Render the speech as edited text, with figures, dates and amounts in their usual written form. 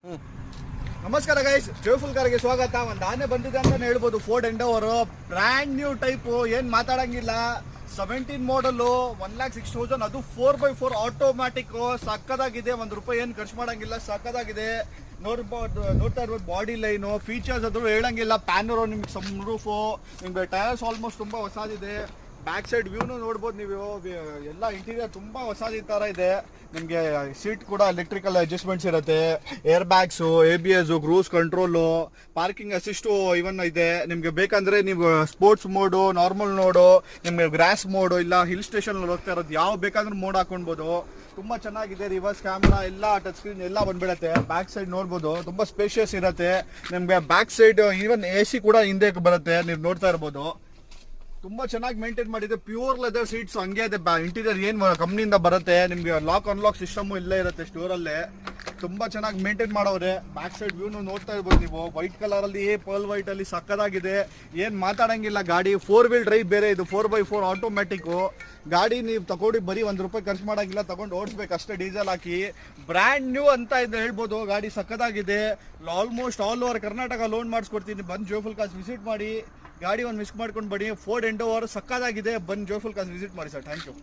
ನಮಸ್ಕಾರ ಗೈಸ್, ಜೋಯ್ಫುಲ್ ಕಾರ್ಗೆ ಸ್ವಾಗತ. ಒಂದು ಆನೆ ಬಂದಿದೆ ಅಂತಾನೆ ಹೇಳ್ಬೋದು. Ford Endeavour brand new type, ಏನ್ ಮಾತಾಡಂಗಿಲ್ಲ. 17 ಮಾಡಲು 1,06,000, ಅದು 4x4 ಆಟೋಮ್ಯಾಟಿಕ್. ಸಕ್ಕದಾಗಿದೆ, ₹1 ಏನು ಖರ್ಚು ಮಾಡಂಗಿಲ್ಲ, ಸಕ್ಕದಾಗಿದೆ. ನೋಡ್ತಾ ಇರ್ಬೋದು ಬಾಡಿ ಲೈನು, ಫೀಚರ್ಸ್ ಅದು ಹೇಳಂಗಿಲ್ಲ. ಪ್ಯಾನರೋ, ನಿಮ್ಗೆ ಸಮ್ ರೂಫು, ನಿಮ್ಗೆ ಟೈರ್ಸ್ ಆಲ್ಮೋಸ್ಟ್ ತುಂಬಾ ಹೊಸದಿದೆ. ಬ್ಯಾಕ್ ಸೈಡ್ ವ್ಯೂನು ನೋಡ್ಬೋದು ನೀವು. ಎಲ್ಲ ಇಂಟೀರಿಯರ್ ತುಂಬಾ ಹೊಸದಿ ತರ ಇದೆ. ನಿಮಗೆ ಸೀಟ್ ಕೂಡ ಎಲೆಕ್ಟ್ರಿಕಲ್ ಅಡ್ಜಸ್ಟ್ಮೆಂಟ್ಸ್ ಇರುತ್ತೆ, airbags, ABS, cruise control, parking assist even ಇದೆ. ನಿಮ್ಗೆ ಬೇಕಂದ್ರೆ ನೀವು ಸ್ಪೋರ್ಟ್ಸ್ ಮೋಡು, ನಾರ್ಮಲ್ ಮೋಡು, ನಿಮ್ಗೆ ಗ್ರಾಸ್ ಮೋಡು, ಇಲ್ಲ ಹಿಲ್ ಸ್ಟೇಷನ್ ಹೋಗ್ತಾ ಇರೋದು ಯಾವ ಬೇಕಾದ್ರೂ ಮೋಡ್ ಹಾಕೊಳ್ಬೋದು. ತುಂಬಾ ಚೆನ್ನಾಗಿದೆ. ರಿವರ್ಸ್ ಕ್ಯಾಮ್ರಾ ಎಲ್ಲ, ಟಚ್ ಸ್ಕ್ರೀನ್ ಎಲ್ಲ ಬಂದ್ಬಿಡತ್ತೆ. ಬ್ಯಾಕ್ ಸೈಡ್ ನೋಡ್ಬೋದು, ತುಂಬಾ ಸ್ಪೇಷಿಯಸ್ ಇರುತ್ತೆ. ನಿಮ್ಗೆ ಬ್ಯಾಕ್ ಸೈಡ್ ಈವನ್ AC ಕೂಡ ಹಿಂದೆ ಬರುತ್ತೆ, ನೀವು ನೋಡ್ತಾ ಇರ್ಬೋದು. ತುಂಬಾ ಚೆನ್ನಾಗಿ ಮೇಂಟೈನ್ ಮಾಡಿದೆ. ಪ್ಯೂರ್ ಲೆದರ್ ಸೀಟ್ಸ್ ಹಂಗೆ ಇದೆ. ಇಂಟೀರಿಯರ್ ಏನ್ ಕಂಪ್ನಿಯಿಂದ ಬರುತ್ತೆ. ನಿಮ್ಗೆ ಲಾಕ್ ಅನ್ಲಾಕ್ ಸಿಸ್ಟಮ್ ಇಲ್ಲೇ ಇರುತ್ತೆ ಸ್ಟೋರಲ್ಲೇ. ತುಂಬಾ ಚೆನ್ನಾಗಿ ಮೇಂಟೈನ್ ಮಾಡೋರೆ. ಬ್ಯಾಕ್ ಸೈಡ್ ವ್ಯೂನು ನೋಡ್ತಾ ಇರ್ಬೋದು ನೀವು. ವೈಟ್ ಕಲರ್ ಅಲ್ಲಿ, ಪರ್ಲ್ ವೈಟ್ ಅಲ್ಲಿ ಸಕ್ಕದಾಗಿದೆ. ಏನ್ ಮಾತಾಡಂಗಿಲ್ಲ. ಗಾಡಿ 4 ವೀಲ್ ಡ್ರೈವ್ ಬೇರೆ, ಇದು 4x4 ಆಟೋಮ್ಯಾಟಿಕ್ ಗಾಡಿ. ನೀವು ತಗೊಂಡು ಬರೀ ₹1 ಖರ್ಚು ಮಾಡಂಗಿಲ್ಲ, ತಗೊಂಡು ಓಡಿಸ್ಬೇಕು ಅಷ್ಟೇ, ಡೀಸೆಲ್ ಹಾಕಿ. ಬ್ರ್ಯಾಂಡ್ ನ್ಯೂ ಅಂತ ಇದೆ ಹೇಳ್ಬೋದು. ಗಾಡಿ ಸಕ್ಕದಾಗಿದೆ. Almost all over Karnataka loan ಮಾಡಿಸ್ಕೊಡ್ತೀನಿ. ಬಂದು ಜೋಯ್ಫುಲ್ ಕಾರ್ಸ್ ವಿಸಿಟ್ ಮಾಡಿ. ಗಾಡಿ ಒಂದು ಮಿಸ್ ಮಾಡ್ಕೊಂಡು ಬನ್ನಿ. ಫೋರ್ಡ್ ಎಂಡೋವರ್ ಸಕ್ಕದಾಗಿದೆ. ಬಂದು ಜೋಯ್ಫುಲ್ ಕಾರ್ಸ್ ವಿಸಿಟ್ ಮಾಡಿ ಸರ್. Thank you.